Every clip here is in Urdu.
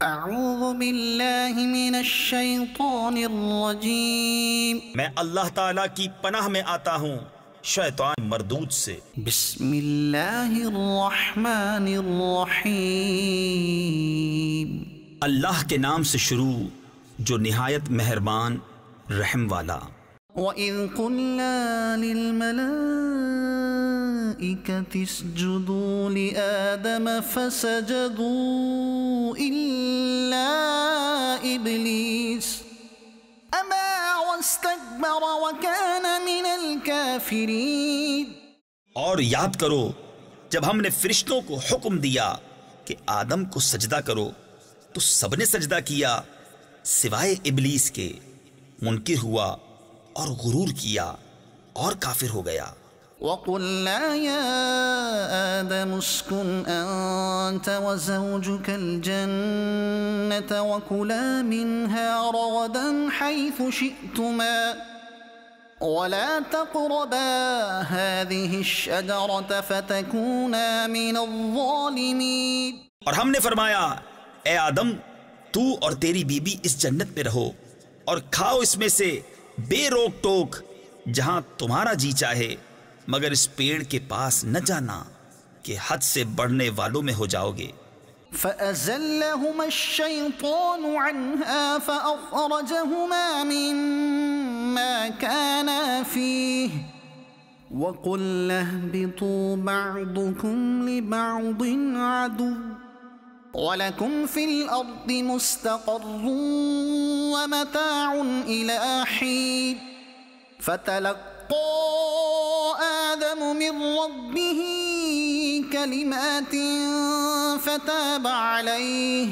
اعوذ باللہ من الشیطان الرجیم، میں اللہ تعالیٰ کی پناہ میں آتا ہوں شیطان مردود سے۔ بسم اللہ الرحمن الرحیم، اللہ کے نام سے شروع جو نہایت مہربان رحم والا۔ وَإِذْ قُلْنَا لِلْمَلَائِكَةِ اسْجُدُوا لِآدَمَ فَسَجَدُوا إِلَّا إِبْلِيسَ أَبَى وَاسْتَكْبَرَ وَكَانَ مِنَ الْكَافِرِينَ۔ اور یاد کرو جب ہم نے فرشتوں کو حکم دیا کہ آدم کو سجدہ کرو تو سب نے سجدہ کیا سوائے ابلیس کے، منکر ہوا اور غرور کیا اور کافر ہو گیا۔ وَقُلْنَا يَا آدَمُ اسْكُنْ أَنْتَ وَزَوْجُكَ الْجَنَّةَ وَكُلَا مِنْهَا رَغَدًا حَيْثُ شِئْتُمَا وَلَا تَقْرَبَا هَذِهِ الشَّجَرَةَ فَتَكُونَا مِنَ الظَّالِمِينَ۔ اور ہم نے فرمایا اے آدم تو اور تیری بیوی اس جنت میں رہو اور کھاؤ اس میں سے بے روک ٹوک جہاں تمہارا جی چاہے، مگر اس پیڑ کے پاس نہ جانا کہ حد سے بڑھنے والوں میں ہو جاؤ گے۔ فَأَزَلَّهُمَا الشَّيْطَانُ عَنْهَا فَأَخْرَجَهُمَا مِمَّا كَانَا فِيهِ وَقُلْنَا اهْبِطُوا بَعْضُكُمْ لِبَعْضٍ عَدُوٌّ وَلَكُمْ فِي الْأَرْضِ مُسْتَقَرٌّ وَمَتَاعٌ إِلَىٰ حِينٍ۔ فَتَلَقَّىٰ آدَمُ مِن رَّبِّهِ كَلِمَاتٍ فَتَابَ عَلَيْهِ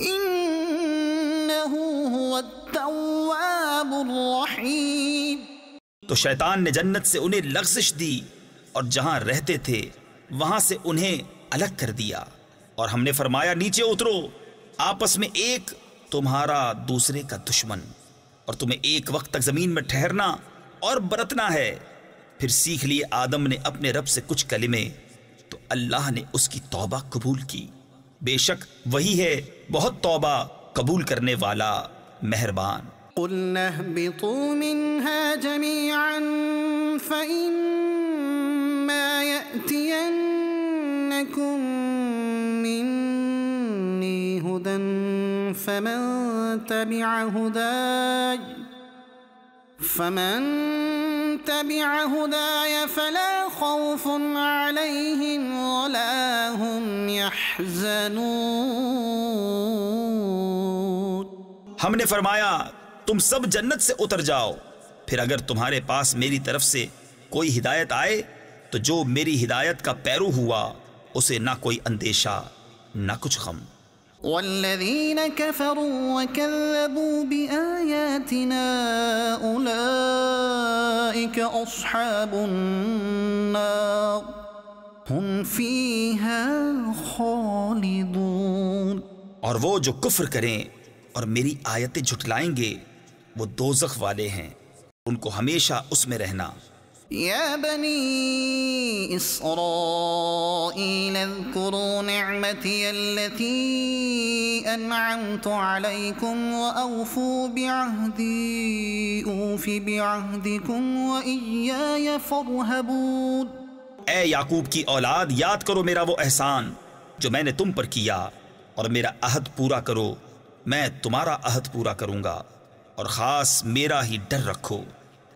إِنَّهُ هُوَ التَّوَّابُ الرَّحِيمُ۔ تو شیطان نے جنت سے انہیں لغزش دی اور جہاں رہتے تھے وہاں سے انہیں الگ کر دیا، اور ہم نے فرمایا نیچے اترو، آپس میں ایک تمہارا دوسرے کا دشمن، اور تمہیں ایک وقت تک زمین میں ٹھہرنا اور برتنا ہے۔ پھر سیکھ لیے آدم نے اپنے رب سے کچھ کلمے تو اللہ نے اس کی توبہ قبول کی، بے شک وہی ہے بہت توبہ قبول کرنے والا مہربان۔ قُلْنَا اهْبِطُوا مِنْهَا جَمِيعًا فَإِمَّا يَأْتِيَنَّكُمْ مِنِّي هُدًى فَمَن تَبِعَ هُدَايَ فَلَا خَوْفٌ عَلَيْهِمْ وَلَا هُمْ يَحْزَنُونَ۔ ہم نے فرمایا تم سب جنت سے اتر جاؤ، پھر اگر تمہارے پاس میری طرف سے کوئی ہدایت آئے تو جو میری ہدایت کا پیرو ہوا اسے نہ کوئی اندیشہ نہ کچھ غم۔ والذین کفروا وکذبوا بآیاتنا اولئک اصحاب النار هم فیہا خالدون۔ اور وہ جو کفر کریں اور میری آیتیں جھٹلائیں گے وہ دوزخ والے ہیں، ان کو ہمیشہ اس میں رہنا۔ یا بنی اسرائیل اذکروا نعمتی التي انعمت علیکم واوفوا بعہدی اوف بعہدکم وإیای فارہبون۔ اے یعقوب کی اولاد یاد کرو میرا وہ احسان جو میں نے تم پر کیا، اور میرا عہد پورا کرو، میں تمہارا عہد پورا کروں گا، اور خاص میرا ہی ڈر رکھو۔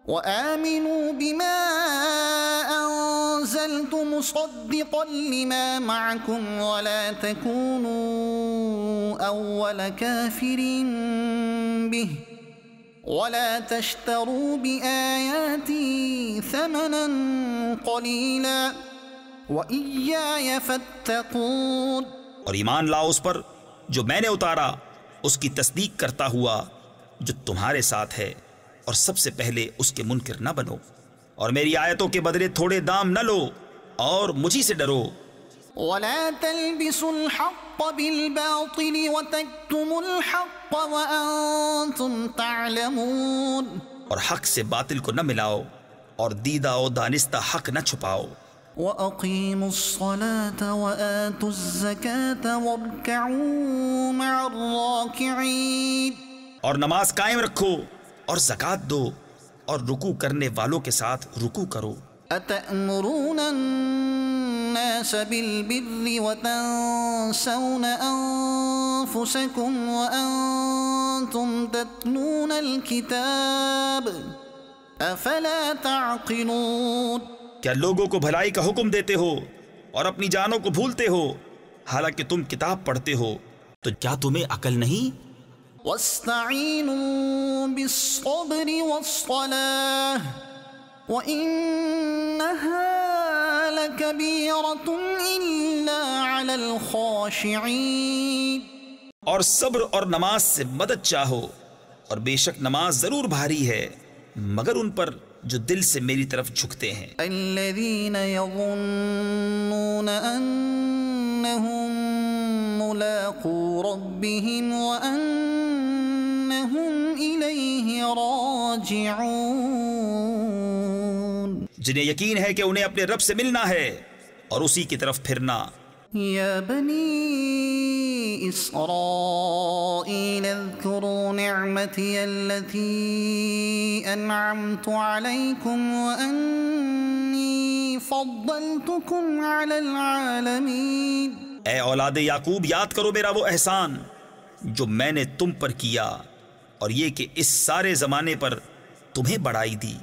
وآمنوا بما أنزلت مصدقا لما معكم ولا تكونوا أول كافر به ولا تشتروا بآياتي ثمنا قليلا وإياي فاتقون۔ اور ایمان لاؤ اس پر جو میں نے اتارا، اس کی تصدیق کرتا ہوا جو تمہارے ساتھ ہے، اور سب سے پہلے اس کے منکر نہ بنو، اور میری آیتوں کے بدلے تھوڑے دام نہ لو، اور مجھی سے ڈرو۔ وَلَا تَلْبِسُوا الْحَقَّ بِالْبَاطِلِ وَتَكْتُمُوا الْحَقَّ وَأَنْتُمْ تَعْلَمُونَ۔ اور حق سے باطل کو نہ ملاؤ، اور دیدہ و دانستہ حق نہ چھپاؤ۔ وَأَقِيمُوا الصَّلَاةَ وَآتُوا الزَّكَاةَ وَارْكَعُوا الراكعين اور نماز قائم رکھو اور زکوٰۃ دو اور رکوع کرنے والوں کے ساتھ رکوع کرو۔ أتأمرون الناس بالبر وتنسون أنفسكم وأنتم تتلون الكتاب أفلا تعقلون؟ کیا لوگوں کو بھلائی کا حکم دیتے ہو اور اپنی جانوں کو بھولتے ہو حالانکہ تم کتاب پڑھتے ہو؟ تو کیا تمہیں عقل نہیں؟ واستعینوا بالصبر والصلاة وإنها لكبيرة إلا على الخاشعين۔ اور صبر اور نماز سے مدد چاہو، اور بے شک نماز ضرور بھاری ہے مگر ان پر جو دل سے میری طرف جھکتے ہیں۔ الذين يظنون أنهم ملاقو ربهم وأنهم إليه راجعون، جنہیں یقین ہے کہ انہیں اپنے رب سے ملنا ہے اور اسی کی طرف پھرنا۔ يا بني إسرائيل اذكروا نعمتي التي أنعمت عليكم وأني فضلتكم على العالمين۔ اے اولاد یعقوب، یاد کرو میرا وہ احسان جو میں نے تم پر کیا، اور یہ کہ اس سارے زمانے پر تمہیں بڑائی دی۔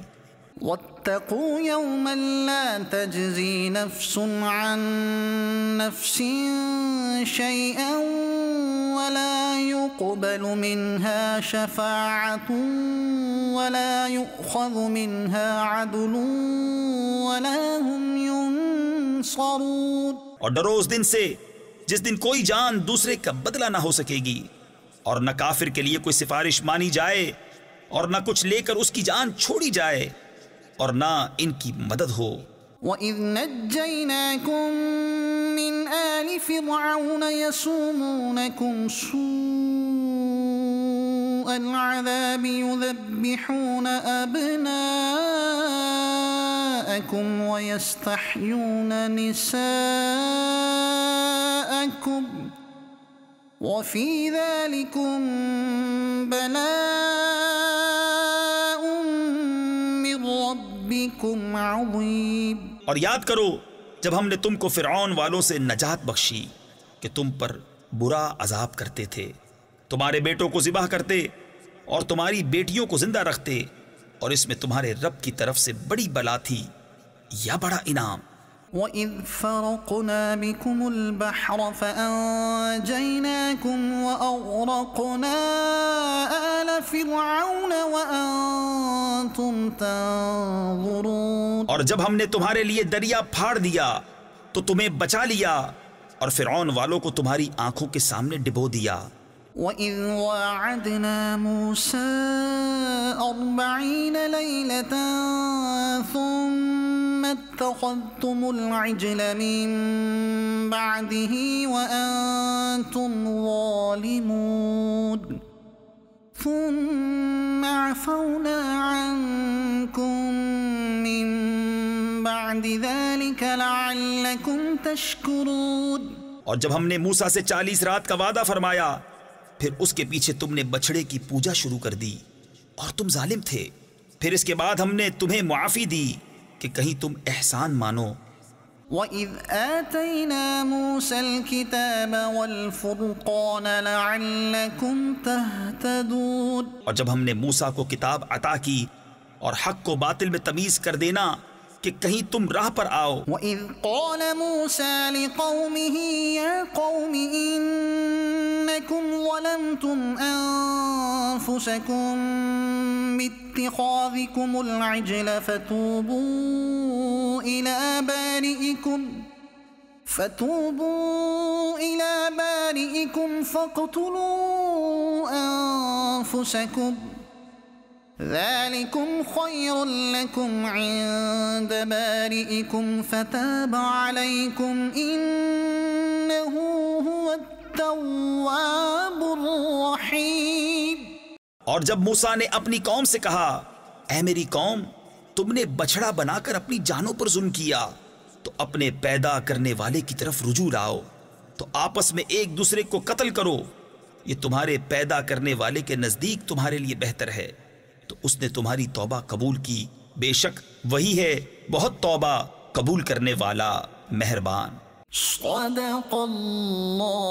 واتقوا يوما لا تجزي نفس عن نفس شيئا ولا يقبل منها شفاعة ولا يؤخذ منها عدل ولا هم ينصرون۔ اور ڈرو اس دن سے جس دن کوئی جان دوسرے کا بدلہ نہ ہو سکے گی، اور نہ کافر کے لیے کوئی سفارش مانی جائے اور نہ کچھ لے کر اس کی جان چھوڑی جائے اور نہ ان کی مدد ہو۔ وَإِذْ نَجَّيْنَاكُمْ مِنْ آلِ فِرْعَوْنَ يَسُومُونَكُمْ سُوءَ الْعَذَابِ يُذَبِّحُونَ أَبْنَاءَكُمْ وَيَسْتَحْيُونَ نِسَاءَكُمْ وَفِي ذَلِكُمْ بَلَاءٌ مِّن رَبِّكُمْ عَظِيمٌ۔ اور یاد کرو جب ہم نے تم کو فرعون والوں سے نجات بخشی کہ تم پر برا عذاب کرتے تھے، تمہارے بیٹوں کو ذبح کرتے اور تمہاری بیٹیوں کو زندہ رکھتے، اور اس میں تمہارے رب کی طرف سے بڑی بلا تھی یا بڑا انعام۔ وَإِذْ فَرَقْنَا بِكُمُ الْبَحْرَ فَأَنْجَيْنَاكُمْ وَأَغْرَقْنَا آلَ فِرْعَوْنَ وَأَنْتُمْ تَنْظُرُونَ۔ اور جب ہم نے تمہارے لیے دریا پھاڑ دیا تو تمہیں بچا لیا اور فرعون والوں کو تمہاری آنکھوں کے سامنے ڈبو دیا۔ وَإِذْ وَاعَدْنَا مُوسَىٰ 40 لَيْلَةً ثُمَّ اتَّخَذْتُمُ الْعِجْلَ مِن بَعْدِهِ وَأَنْتُمْ ظَالِمُونَ ثُمَّ عَفَوْنَا عَنْكُمْ مِن بَعْدِ ذَلِكَ لَعَلَّكُمْ تَشْكُرُونَ۔ اور جب ہم نے موسیٰ سے 40 رات کا وعدہ فرمایا، پھر اس کے پیچھے تم نے بچھڑے کی پوجا شروع کر دی اور تم ظالم تھے، پھر اس کے بعد ہم نے تمہیں معافی دی کہ کہیں تم احسان مانو۔ وَإِذْ آتَيْنَا مُوسَى الْكِتَابَ وَالْفُرْقَانَ لَعَلَّكُمْ تَهْتَدُونَ۔ اور جب ہم نے موسیٰ کو کتاب عطا کی اور حق کو باطل میں تمیز کر دینا کہ کہیں تم راہ پر آؤ۔ وَإِذْ قَالَ مُوسَى لِقَوْمِهِ يَا قَوْمِ إِنَّكُمْ ظَلَمْتُمْ أَنفُسَكُمْ بِاتِّخَاذِكُمُ الْعِجْلَ فَتُوبُوا إِلَى بَارِئِكُمْ فَاقْتُلُوا أَنفُسَكُمْ ذَلِكُمْ خَيْرٌ لَكُمْ عِندَ بَارِئِكُمْ فَتَابَ عَلَيْكُمْ إِنَّهُ هُوَ التَّوَّابُ الرَّحِيمُ۔ اور جب موسیٰ نے اپنی قوم سے کہا، اے میری قوم، تم نے بچھڑا بنا کر اپنی جانوں پر ظلم کیا، تو اپنے پیدا کرنے والے کی طرف رجوع لاؤ، تو آپس میں ایک دوسرے کو قتل کرو، یہ تمہارے پیدا کرنے والے کے نزدیک تمہارے لیے بہتر ہے، تو اس نے تمہاری توبہ قبول کی، بے شک وہی ہے بہت توبہ قبول کرنے والا، مہربان۔ صدق اللہ